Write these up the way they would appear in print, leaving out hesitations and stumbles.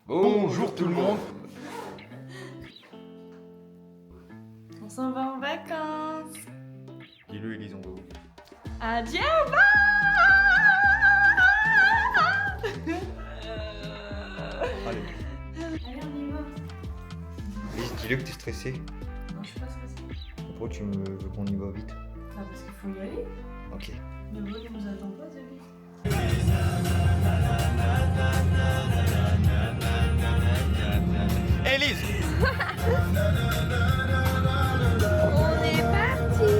Bonjour tout le monde. On s'en va en vacances. Dis-le Élise, on va où? À Djerba. Allez. Allez, on y va. Élise, dis-le que t'es stressée. Non, je suis pas stressée. Pourquoi tu veux qu'on y va vite? Ah, parce qu'il faut y aller. Ok. Mais bon, il nous attend pas, Zélie. Élise! On est parti.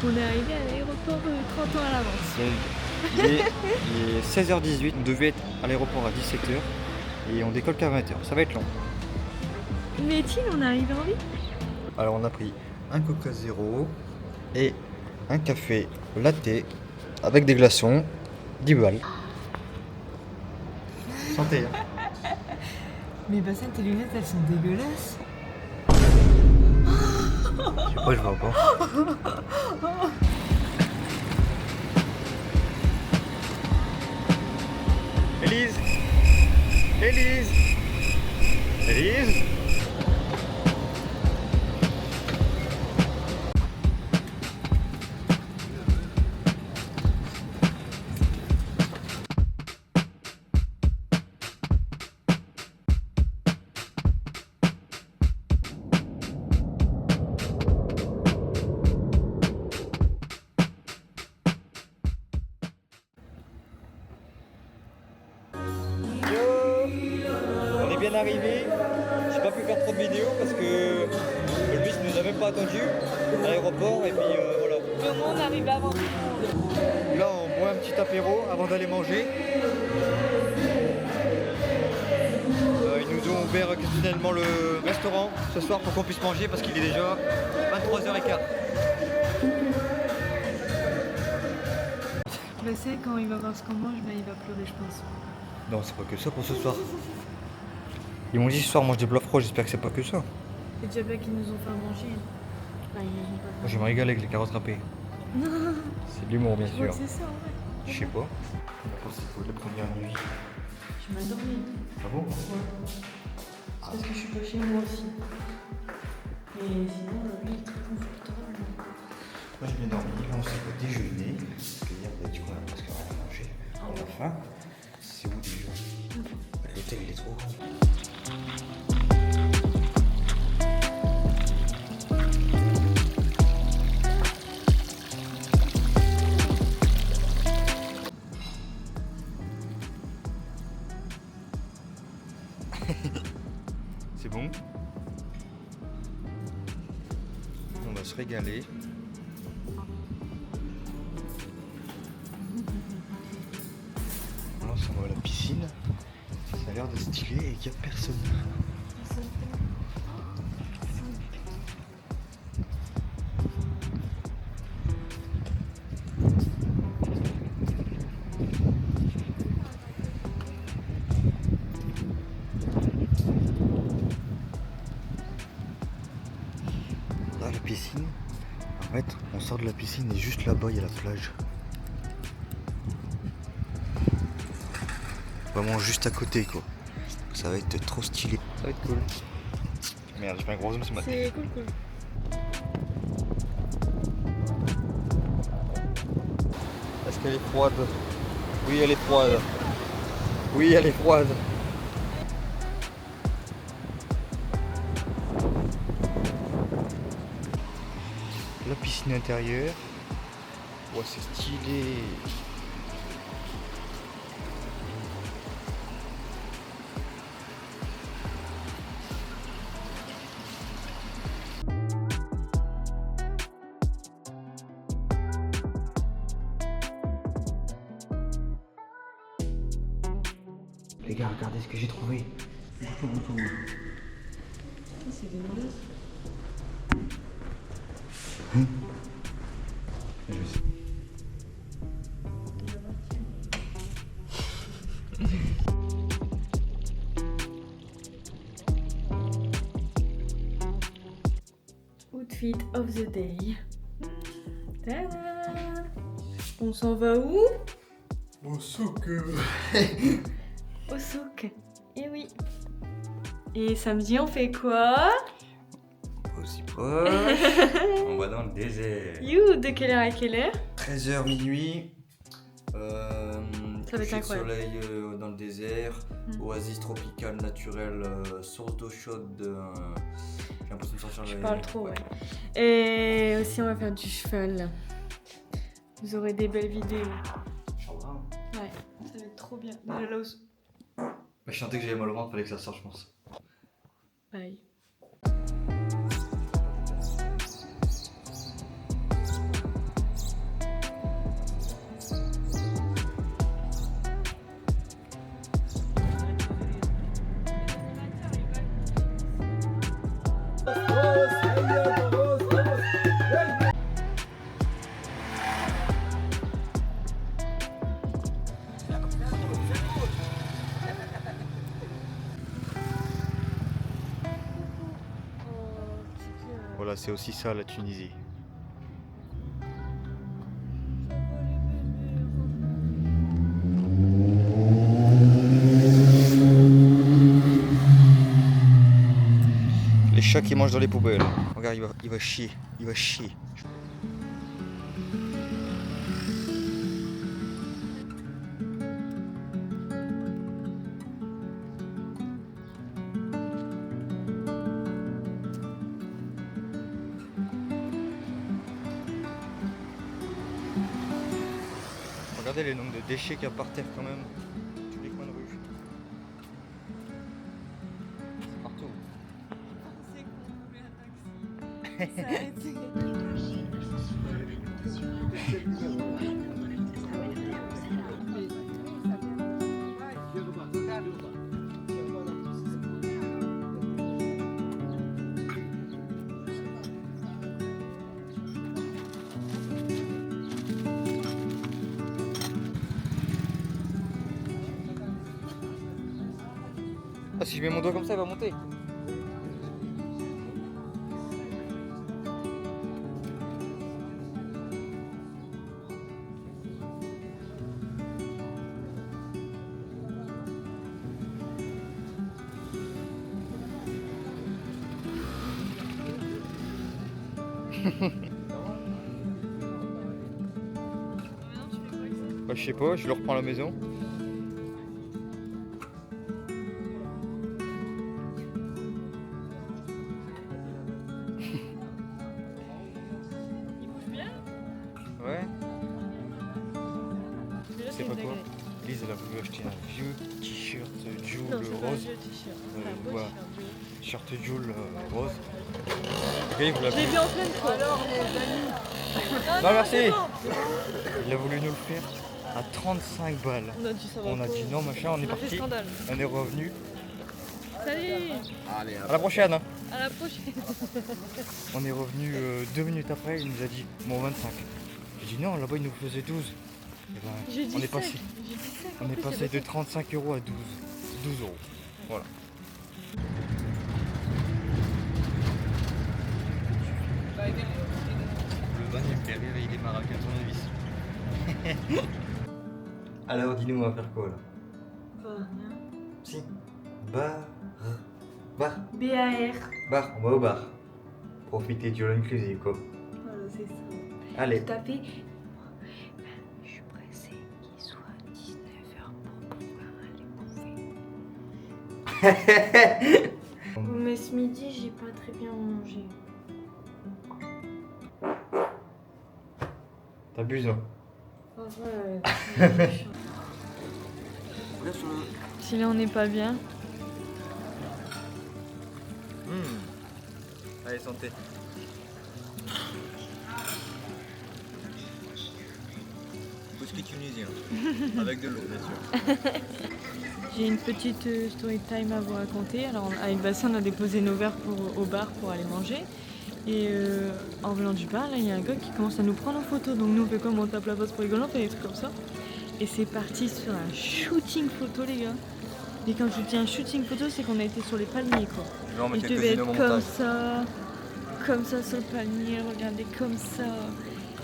On est arrivé à l'aéroport 30 ans à l'avance. Il est 16h18, on devait être à l'aéroport à 17h et on décolle qu'à 20h. Ça va être long. Mais Tine, on est arrivé en vie. Alors on a pris un Coca Zéro et un café latte avec des glaçons, 10 balles. Santé. Hein. Mais Bassin, tes lunettes, elles sont dégueulasses. Je sais pas, je vois pas. Élise! Élise! Élise! On est bien arrivé. J'ai pas pu faire trop de vidéos parce que le bus nous a même pas attendu à l'aéroport et puis voilà. Tout le monde arrive avant tout le monde. Là on boit un petit apéro avant d'aller manger. Ils nous ont ouvert exceptionnellement le restaurant ce soir pour qu'on puisse manger parce qu'il est déjà 23h15. Bassin, quand il va voir ce qu'on mange, il va pleurer, je pense. Non, c'est pas que ça pour ce soir. Ils m'ont dit ce soir mange des bluffs froids, j'espère que c'est pas que ça. C'est déjà bien qu'ils nous ont fait à manger. Enfin, ils nous ont pas Moi je me régale avec les carottes râpées. C'est de l'humour bien Je crois sûr. que c'est ça, en fait. Je sais pas. La principale, la première nuit. Je m'endormis. Ah bon? Ouais. C'est parce que je suis pas chez moi aussi. Mais sinon, le lit est très confortable. Moi j'ai bien dormi, là on s'est pas déjeuné. Parce que hier on a dit qu'on a presque rien mangé. On a faim. C'est où déjà? L'hôtel il est trop grand. C'est bon? On va se régaler. On s'en va à la piscine. Ça a l'air de stylé et qu'il n'y a personne. Là, la piscine, en fait, on sort de la piscine et juste là-bas, il y a la plage. Vraiment juste à côté, quoi. Ça va être trop stylé. Ça va être cool. Merde, j'ai fait un gros zoom ce matin. C'est cool. Est-ce qu'elle est froide? Oui, elle est froide. Oui, elle est froide. La piscine intérieure. Ouais, c'est stylé. Les gars, regardez ce que j'ai trouvé. C'est dégueulasse. Outfit of the day. Tada! On s'en va où? Au souk. Au souk. Eh oui. Et samedi, on fait quoi? Aussi proche. On va dans le désert. You, de quelle heure à quelle heure? 13h minuit. Ça va être coucher de incroyable. soleil dans le désert. Oasis tropicale naturelle. Source d'eau chaude. J'ai l'impression de sortir. Je parle trop, ouais. Et aussi, on va faire du cheval. Vous aurez des belles vidéos. Ouais, ça va être trop bien. Déjà là où... Je sentais que j'avais mal au ventre, fallait que ça sorte, je pense. Bye. Voilà, c'est aussi ça la Tunisie. Les chats qui mangent dans les poubelles. Regarde, il va chier. Il va chier. Regardez les nombres de déchets qu'il y a par terre quand même. Tous les coins de rue. C'est partout. C'est qu'on voulait un taxi. Ça a arrêté. Ah, si je mets mon doigt comme ça, il va monter. Bah, je sais pas, je le reprends à la maison. Il bouge bien? Ouais. Déjà, C'est pas une quoi? dinguerie. Lise, elle a voulu acheter un vieux t-shirt Joule Non, c'est pas un rose. vieux t-shirt. Ouais, C'est un beau ouais. t-shirt. T-shirt Joule rose. Le gars, il voulait Je l'ai vu en pleine fois. Alors, Non, merci. Il a voulu nous le faire à 35 balles. On a dit ça va On a pas. dit non, machin, on est On a fait parti. scandale. On est revenu. Salut. À la prochaine. Hein. À la prochaine. On est revenu 2 minutes après, il nous a dit bon 25. J'ai dit non, là-bas il nous faisait 12. Et ben, J'ai dit on est ça. passé. J'ai dit ça. On est passé de 35 € à 12 euros. Voilà. Le van il me fait rire, il démarre avec un tournevis. Alors dis-nous, on va faire quoi là? Bah, rien. Si. Bar. Bar. BAR. Bar, on va au bar. Profiter du all inclusive quoi. Voilà, c'est ça. Allez. Taper. Je suis pressée qu'il soit 19h pour pouvoir aller bouffer. Mais ce midi, j'ai pas très bien mangé. T'abuses hein. Ouais. Si là on n'est pas bien. Allez, santé. Whisky tunisien. Avec de l'eau, bien sûr. J'ai une petite story time à vous raconter. Alors avec Bastien, on a déposé nos verres au bar pour aller manger. Et en venant du bar, là, il y a un gars qui commence à nous prendre en photo. Donc nous, on fait comme on tape la passe pour rigoler, on fait des trucs comme ça. Et c'est parti sur un shooting photo, les gars. Et quand je dis un shooting photo, c'est qu'on a été sur les palmiers, quoi. Je vais Il devait être comme ça sur le palmier, regardez comme ça.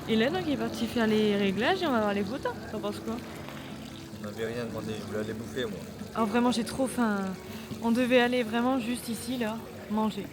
Et là, donc, il est parti faire les réglages et on va voir les photos. T'en penses quoi? On n'avait rien demandé, je voulais aller bouffer moi. Alors vraiment, j'ai trop faim. On devait aller vraiment juste ici, là, manger.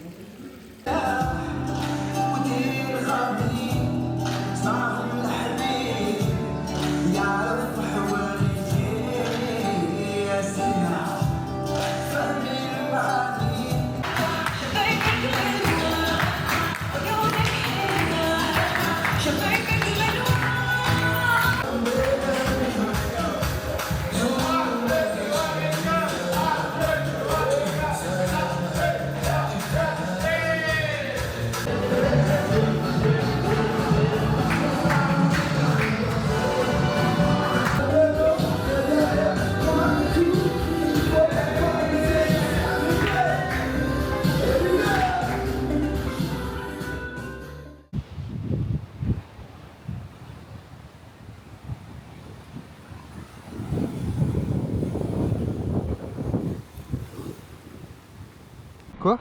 Quoi?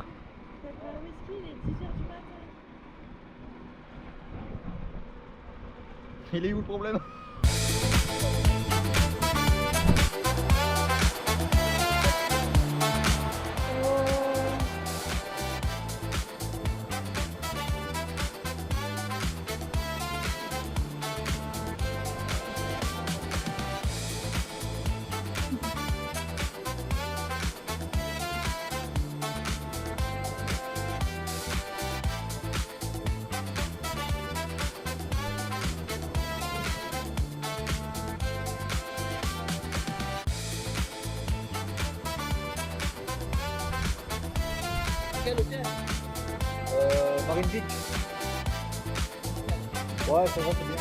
Il est où le problème? Quel hôtel? Marine Beach. Ouais, ça va, c'est bien.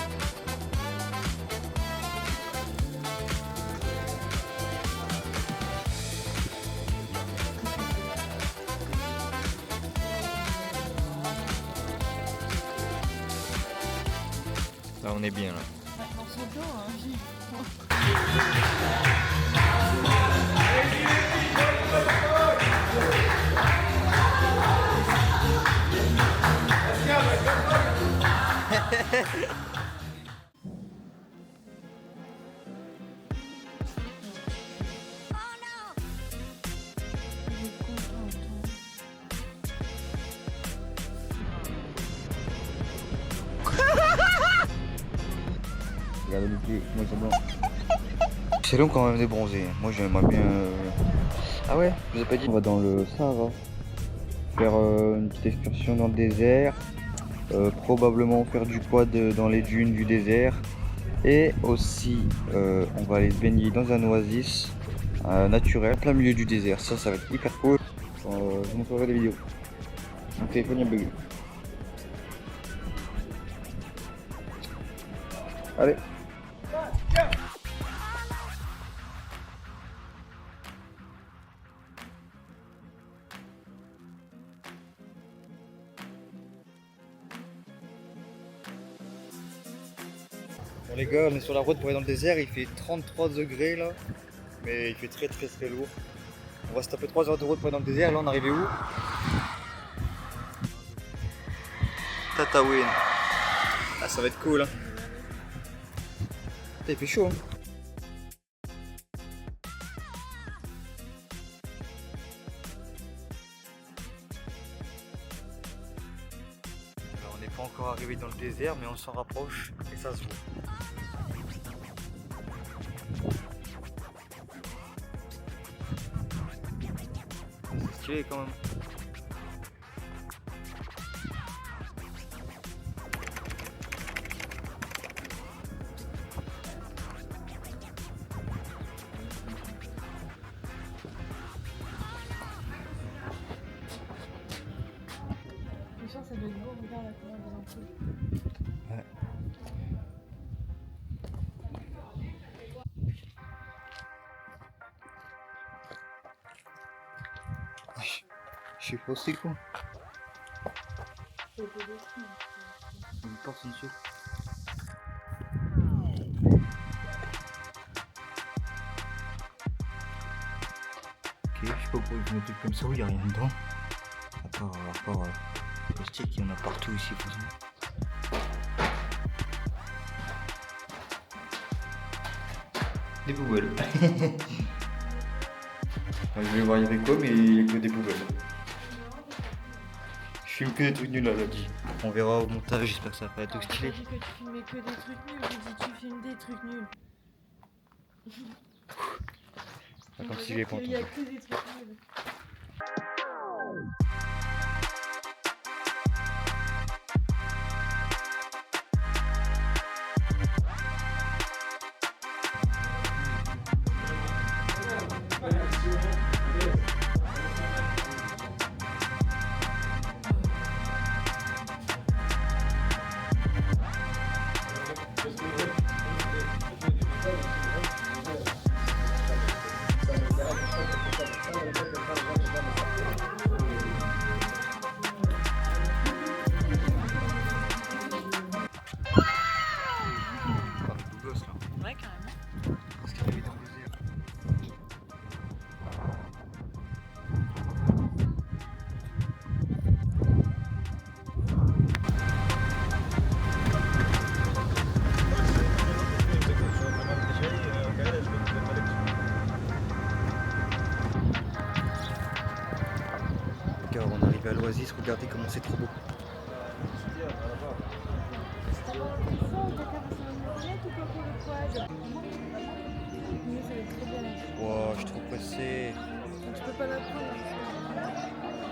Là on est bien là. Regarde le pied, moi c'est blanc. C'est long quand même de bronzer. Moi j'aimerais bien. Ah ouais, je vous ai pas dit. On va dans le Sahara faire une petite excursion dans le désert. Probablement faire du quad dans les dunes du désert. Et aussi, on va aller se baigner dans un oasis naturel, plein milieu du désert. Ça va être hyper cool. Je vous montrerai des vidéos. Mon téléphone il a bugué. Allez. Bon les gars, on est sur la route pour aller dans le désert, il fait 33 degrés là, mais il fait très lourd. On va se taper 3 heures de route pour aller dans le désert, là on est arrivé où? Tataouine. Ah ça va être cool hein. Putain, il fait chaud hein. Alors on n'est pas encore arrivé dans le désert mais on s'en rapproche et ça se voit. C'est stylé quand même. Ça doit être beau, regarde la couleur des ampoules. Ouais. Je sais pas c'est quoi. Une porte en dessous. Ok, je sais pas pourquoi ils font des trucs comme ça où il n'y a rien dedans. À part plastique, il y en a partout ici. Des poubelles. Je vais voir il y avait quoi, mais il n'y a que des poubelles. Je filme que des trucs nuls là, dit. On verra au montage, j'espère que ça va pas être stylé. J'ai dit que tu filmais que des trucs nuls, j'ai dit tu filmes des trucs nuls. Comme si j'ai pas Il y a entendu. que des trucs nuls. Ouais, carrément. Parce qu'il y avait dans les airs. Car on arrive à l'Oasis, regardez comment c'est trop beau. Wow, je suis trop pressé. Tu peux pas la prendre.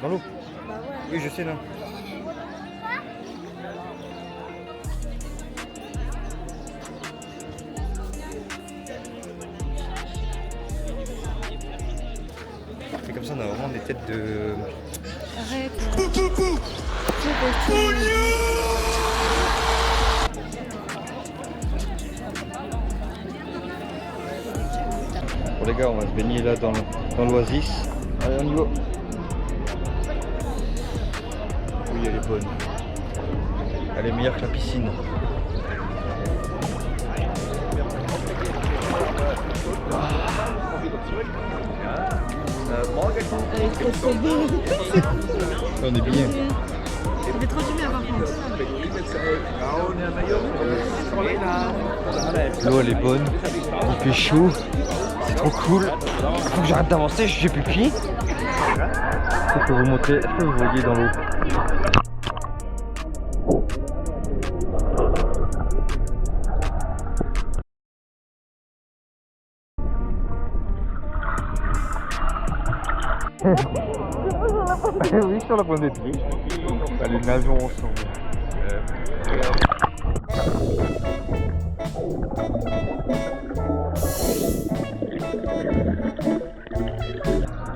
Dans l'eau? Bah ouais. Oui, je sais là. Et comme ça, on a vraiment des têtes de. Arrête. Bon les gars, on va se baigner là dans l'Oasis. Allez, on y va. Oui, elle est bonne. Elle est meilleure que la piscine. On est bien. Il est trop humide par contre. L'eau elle est bonne, il fait chaud, c'est trop cool. Faut que j'arrête d'avancer, j'ai plus de pied. Je peux vous montrer, est-ce que vous voyez dans l'eau? Oui, sur la pointe des pieds. Allez, nageons ensemble.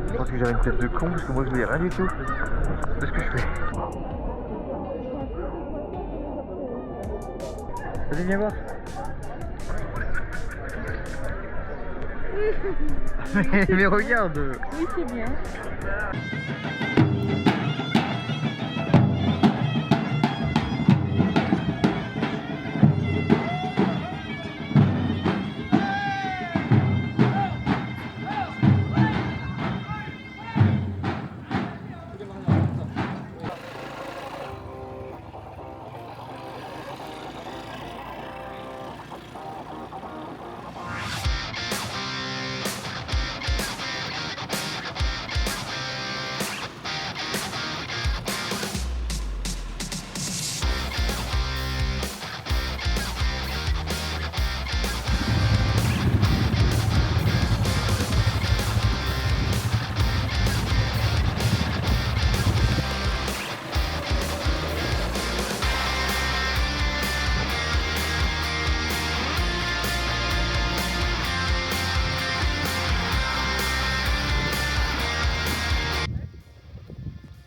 Je pense que j'avais une tête de con parce que moi je voyais rien du tout de ce que je fais. Vas-y, viens voir. Mais regarde. Oui, c'est bien.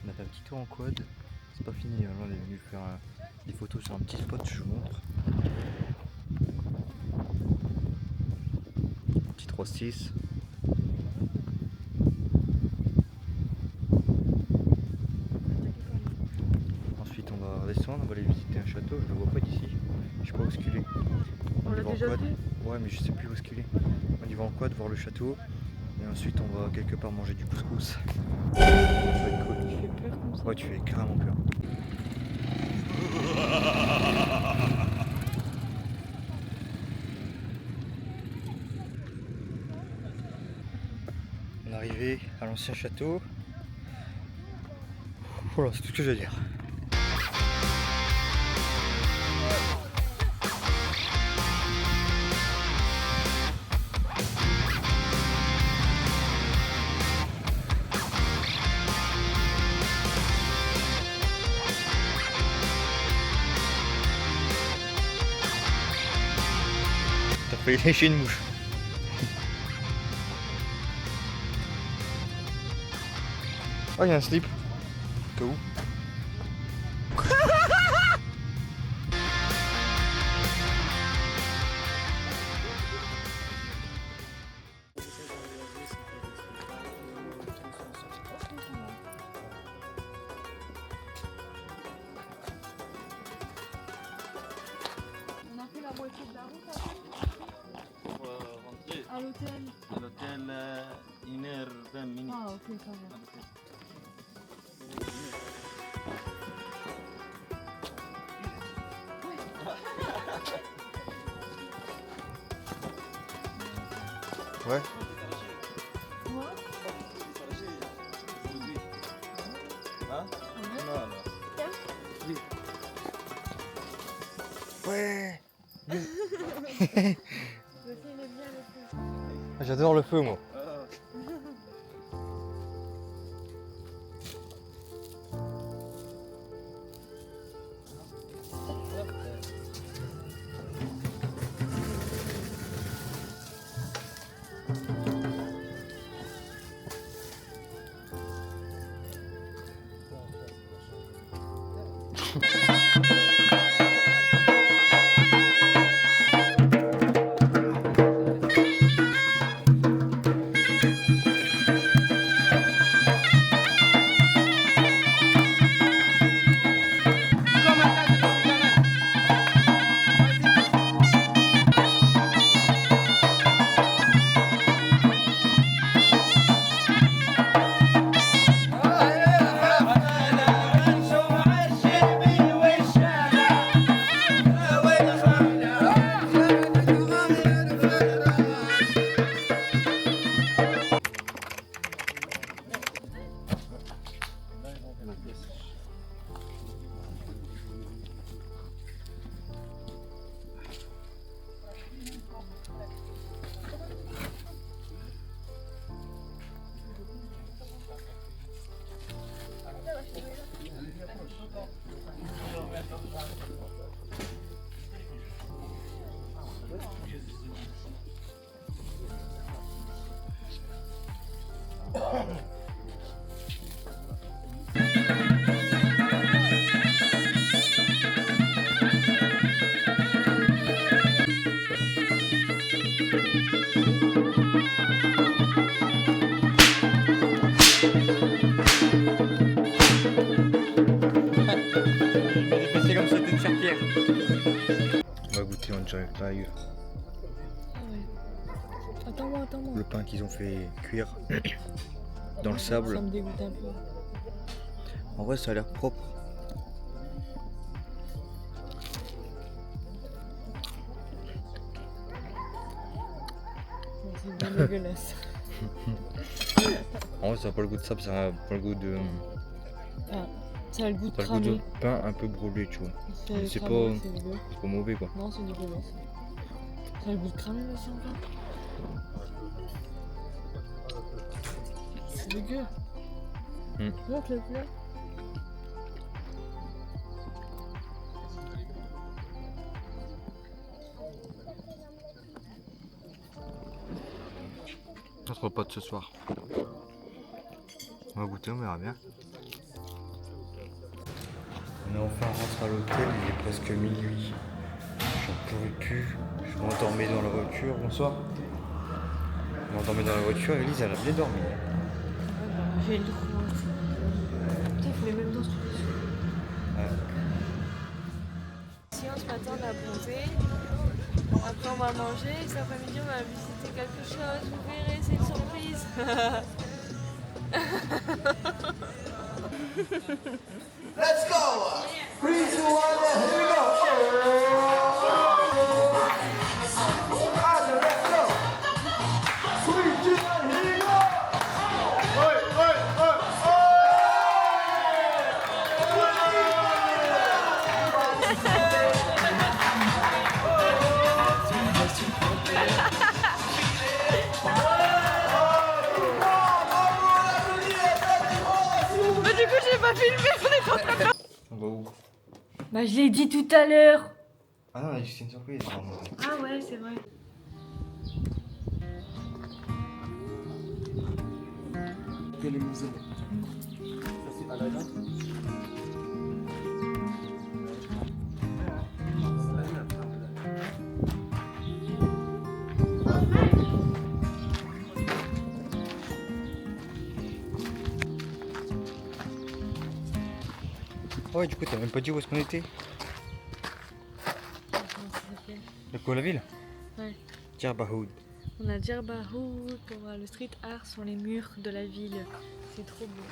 On a fait un petit tour en quad, c'est pas fini, là on est venu faire des photos sur un petit spot, je vous montre. Un petit 3-6. Ensuite on va redescendre, on va aller visiter un château, je le vois pas d'ici, je sais pas où est-ce qu'il est. On y l'a va en déjà quad. fait. Ouais mais je sais plus où est-ce qu'il est. On y va en quad voir le château et ensuite on va quelque part manger du couscous. Ça va être cool. Tu fais peur comme ça. Ouais tu fais carrément peur. On est arrivé à l'ancien château. Voilà, c'est tout ce que j'ai à dire. T'as failli lécher une mouche. Oh, il y a un slip. Au cas où. On a fait la moitié de la route Pour rentrer à l'hôtel. à l'hôtel 1h20 minutes. Ah ok, ça va. Ouais. Moi Hein? Non, non. Ouais. Le film est bien le film. J'adore le feu, moi. C'est comme si c'était une serpillère. On va goûter en direct live Attends-moi. le pain qu'ils ont fait cuire dans le sable. Ça me dégoûte un peu. En vrai, ça a l'air propre. C'est bien dégueulasse. En vrai, ça n'a pas le goût de sable, ça a pas le goût de. Ah, ça a le goût de Ça a le goût de cramé. pain un peu brûlé, tu vois. C'est cramé, pas- c'est dégueu. C'est pas mauvais quoi. Non, c'est dégueulasse. Ça a le goût de cramé aussi encore. C'est dégueu. Montre-le plat. Notre repas de ce soir. On va goûter, on verra bien. On est enfin rentré à l'hôtel, il est presque minuit. J'en pouvais plus. Je m'endormais dans la voiture. Bonsoir. Je m'endormais dans la voiture, Elise elle a bien dormi. J'ai le droit. Putain, il faut les mêmes dans ce truc. Sinon, ce matin, on a bronzé. Après, on va manger. Cet après-midi, on va visiter quelque chose. Vous verrez, c'est une surprise. Let's go! 3, 2, 1, here we go! And let's go! 3, 2, 1, here we go! On va où? Bah je l'ai dit tout à l'heure. Ah non, c'est une surprise. Ah ouais, c'est vrai. Quel est le musée? Ça c'est Aladdin. Ouais, du coup, t'as même pas dit où est-ce qu'on était? Comment ça s'appelle? De quoi, la ville? Ouais. Djerbahoud. On a Djerbahoud pour voir le street art sur les murs de la ville. C'est trop beau.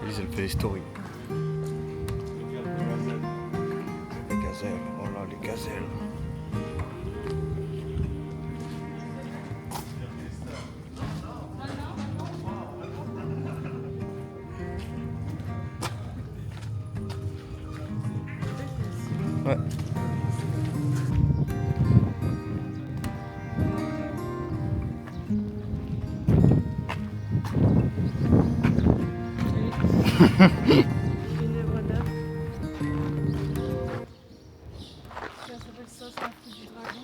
Elise, elle fait les stories. Les gazelles, oh là, les gazelles. Ouais. Une œuvre d'art. Ça s'appelle ça, c'est un fou du dragon.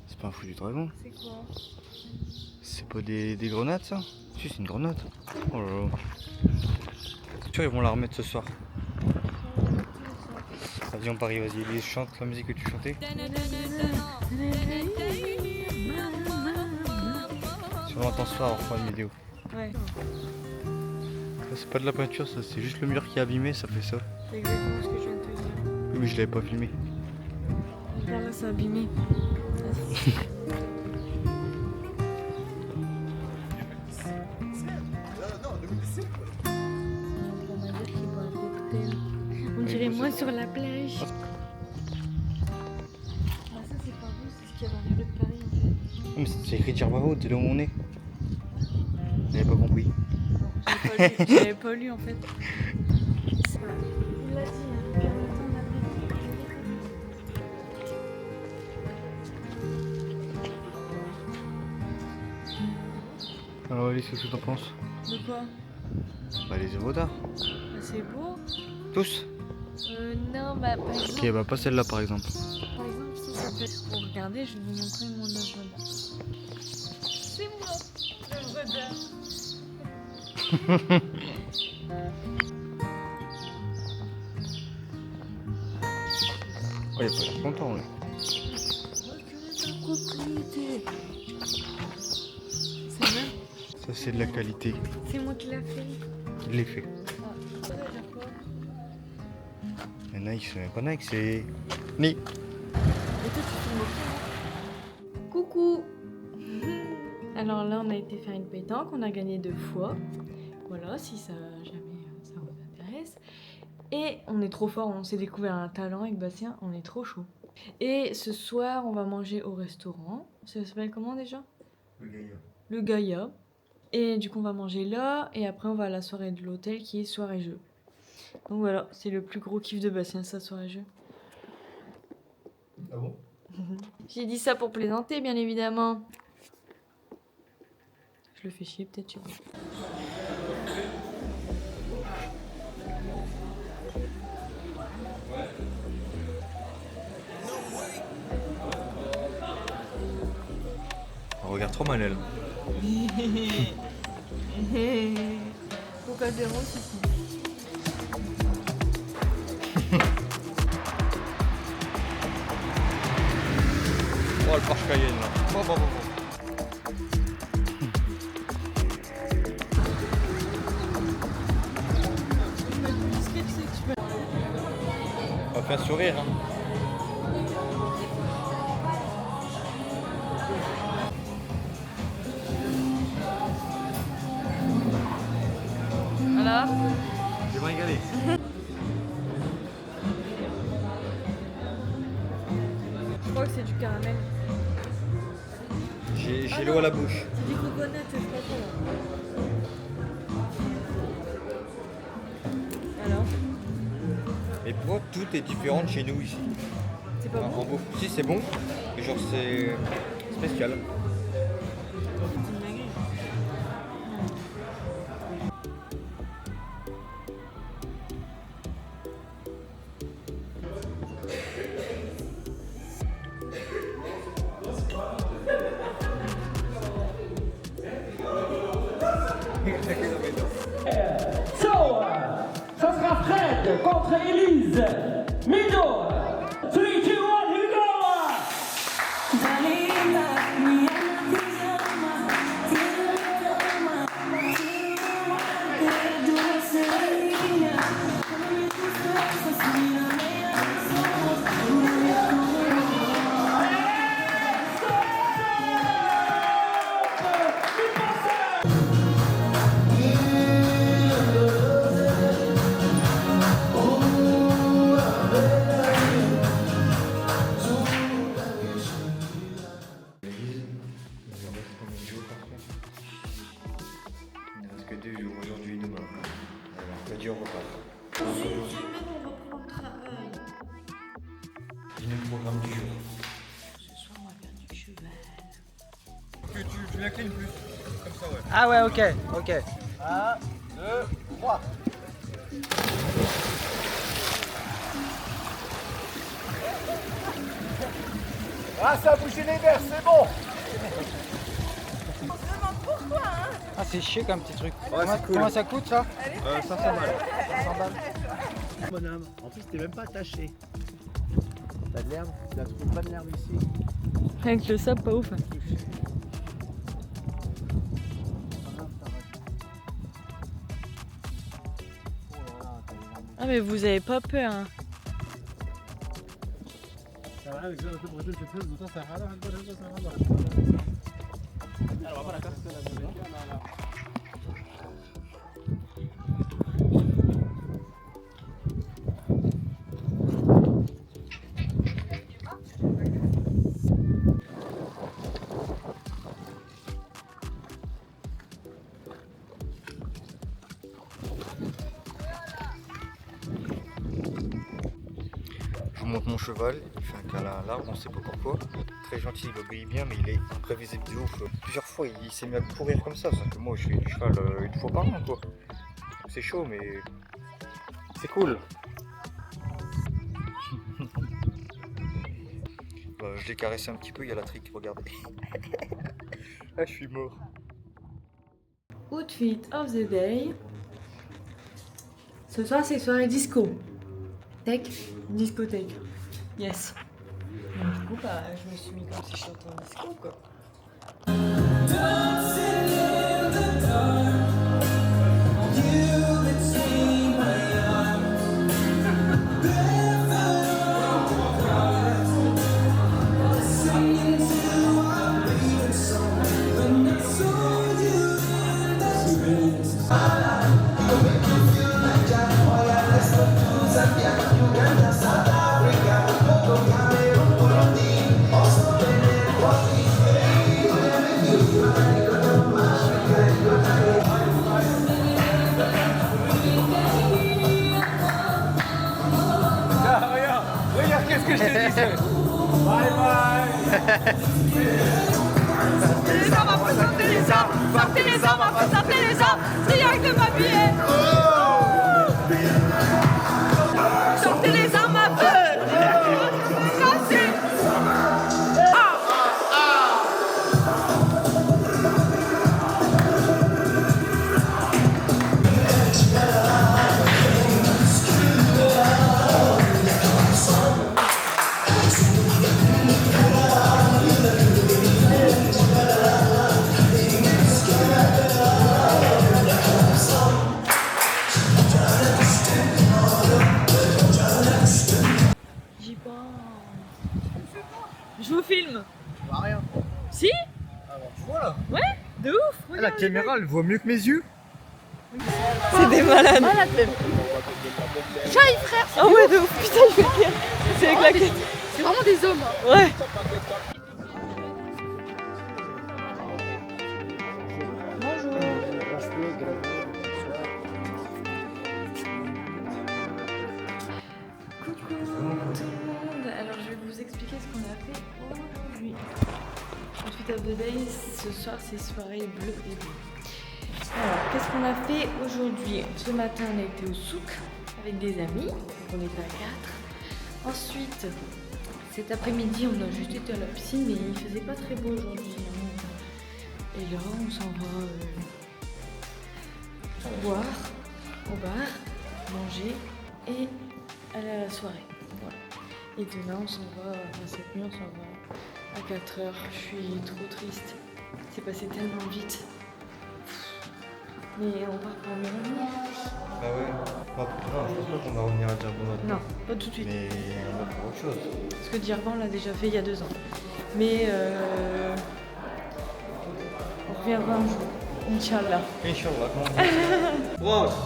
C'est pas un fou du dragon. C'est quoi? C'est pas des grenades, ça? Si, c'est une grenade. Oh là là. Tu vois, ils vont la remettre ce soir. Vas-y, on parie, vas-y. Elise, chante la musique que tu chantais. Si on l'entend ce soir, on fera une vidéo. Ouais, Ça, c'est pas de la peinture, ça, c'est juste le mur qui est abîmé, ça fait ça. c'est exactement ce que je viens de te dire. Oui, mais je l'avais pas filmé. Regarde là, c'est abîmé. On dirait moi sur la plage. Ah, ça c'est pas beau, c'est ce qu'il y a dans les rues de Paris en fait. Oh, mais c'est écrit Djerbahoud, c'est là où on est. J'avais pas compris. J'avais pas lu en fait. Il l'a dit, hein, depuis longtemps on Alors, Elise, qu'est-ce que t'en penses? De quoi? Bah, les œuvres d'art. Bah, c'est beau. Tous? Non, bah par exemple. Ok, bah, pas celle-là par exemple. Par exemple, ça peut être. Pour regarder, je vais vous montrer mon œuvre d'art. C'est moi, l'œuvre d'art. Oh, il a pas l'air content là. C'est bien. Ça, c'est de la qualité. C'est moi qui l'a fait. Il l'ai fait. Ah, ça veut dire quoi? Mais Nike, c'est pas Nike, c'est. Ni. Et toi, tu filmes aussi, hein? Coucou. Alors là, on a été faire une pétanque, on a gagné 2 fois. Voilà, si ça jamais ça vous intéresse. Et on est trop fort, on s'est découvert un talent avec Bastien, on est trop chaud. Et ce soir, on va manger au restaurant. Ça s'appelle comment déjà? Le Gaïa. Le Gaïa. Et du coup, on va manger là. Et après, on va à la soirée de l'hôtel qui est soirée jeu. Donc voilà, c'est le plus gros kiff de Bastien, sa soirée jeu. Ah bon? J'ai dit ça pour plaisanter, bien évidemment. Je le fais chier, peut-être, tu vois. On regarde trop mal elle. Pourquoi zéro, c'est ça. Oh le Porsche Cayenne là. Bon. On va faire sourire hein. Alors, J'ai pas régalé. je crois que c'est du caramel. J'ai l'eau à la bouche. C'est des coconuts, je sais pas quoi. Mais pourquoi tout est différent de chez nous ici? C'est pas bon. En bouffe. Si, c'est bon, mais genre c'est spécial. So, ça sera Fred contre Elise. Mido. 3, 2, 1, here we go! Il ne reste que 2 jours, aujourd'hui et demain. Alors, jeudi on repart. Dis-nous le programme du jour. Ce soir, on va faire du cheval. Tu l'inclines plus, comme ça ouais. Ah ouais, ok, ok. 1, 2, 3. Ah, ça a bougé les verres, c'est bon. Ah, c'est chier comme petit truc. Comment ça coûte ça? 500 balles. 100 balles. Bonhomme, en plus t'es même pas attaché. T'as de l'herbe? Tu la trouves pas de l'herbe ici? Avec le sable, pas ouf. Hein. Ah mais vous avez pas peur hein. Je vous montre mon cheval, il fait un câlin à l'arbre, on sait pas pourquoi. Très gentil, il obéit bien, mais il est imprévisible de ouf. Plusieurs fois, il s'est mis à courir comme ça, sauf que moi je fais du cheval une fois par an quoi. C'est chaud, mais c'est cool. Je l'ai caressé un petit peu, il y a la trique, regardez. Ah, je suis mort. Outfit of the day. Ce soir, c'est soirée disco. Tech, discothèque. Yes. Donc, du coup, bah, je me suis mis comme si je chantais en disco, quoi. Regarde, qu'est-ce que je t'ai dit? Bye bye. Sortez les armes, après sortez les armes. Sortez les armes, après sortez les armes. Triangle de ma billet. Sortez les armes à feu. Sortez. J'y pense. Je vous filme. Tu vois rien. Si? Tu vois là? Ouais, de ouf. La Regarde. caméra elle voit mieux que mes yeux. C'est des malades. J'aille frère. Ah ouais, de ouf. Putain, je vais le dire. C'est avec la quête. C'est vraiment des hommes. Hein. Ouais. qu'on a fait aujourd'hui. Ensuite, of the day, ce soir, c'est soirée bleue et bleue. Alors, qu'est-ce qu'on a fait aujourd'hui? Ce matin, on a été au souk avec des amis. On était à 4. Ensuite, cet après-midi, on a juste été à la piscine, mais il faisait pas très beau aujourd'hui. Et là, on s'en va boire au bar, manger et aller à la soirée. Voilà. Et demain, on s'en va, cette nuit, on s'en va à 4h. Je suis trop triste. C'est passé tellement vite. Mais on part pour mieux revenir. Ah ouais. Non, je pense pas qu'on va revenir à Djerban maintenant. Non, pas tout de suite. Mais on va faire autre chose. Parce que Djerban, on l'a déjà fait il y a 2 ans. Mais on reviendra un jour. Inch'Allah. Inch'Allah, comment on dit? Proche.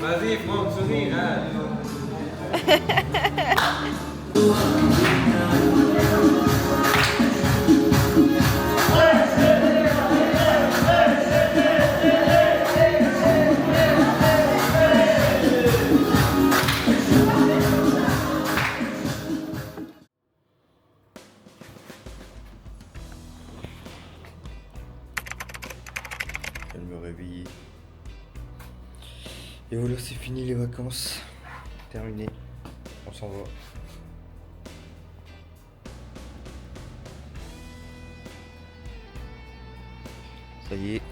Vas-y, prends le sourire, hein. Je viens de me réveiller. Et voilà, c'est fini les vacances. Terminé. On s'en va. Ça y est.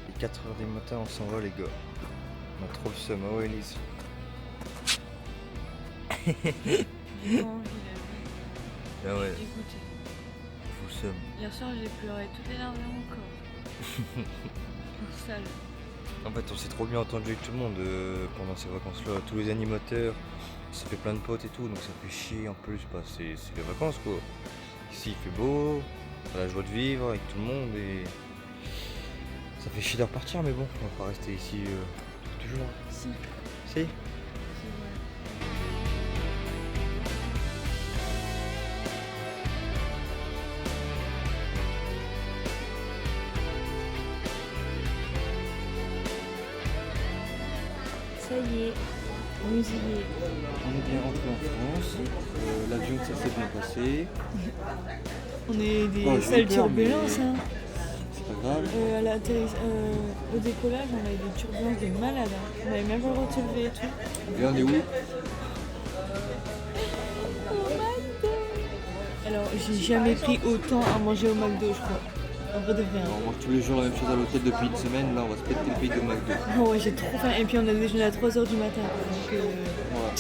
Il est 4h du matin, on s'en va les gars. On a trop le seum, ah ouais Elise. Ah ouais, Écoutez, fou le seum. hier soir, j'ai pleuré toute les larmes de mon corps. Sale. En fait, on s'est trop bien entendu avec tout le monde pendant ces vacances-là. Tous les animateurs, on s'est fait plein de potes et tout, donc ça fait chier en plus. Bah, c'est les vacances quoi. Ici il fait beau, on a la joie de vivre avec tout le monde et ça fait chier de repartir, mais bon, on va pas rester ici toujours. Si. Si. C'est vrai. Ça y est, nous y est. On est bien rentré en France. L'avion, ça s'est bien passé. On est des Bon, j'ai sales eu peur, mais- turbulences. Hein. C'est pas grave. Au décollage, on a eu des turbulences de malade. Hein. On n'avait même pas le droit de se lever et tout. Et on est où? Alors, j'ai jamais pris autant à manger au McDo, je crois. En vrai de vrai. Hein. On mange tous les jours la même chose à l'hôtel depuis une semaine. Là, on va se péter le pays de McDo. Oh ouais, j'ai trop faim. Et puis on a déjeuné à 3h du matin. Donc, Voilà.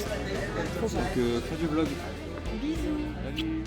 trop faim. Donc, fin du vlog. Bisous. Salut.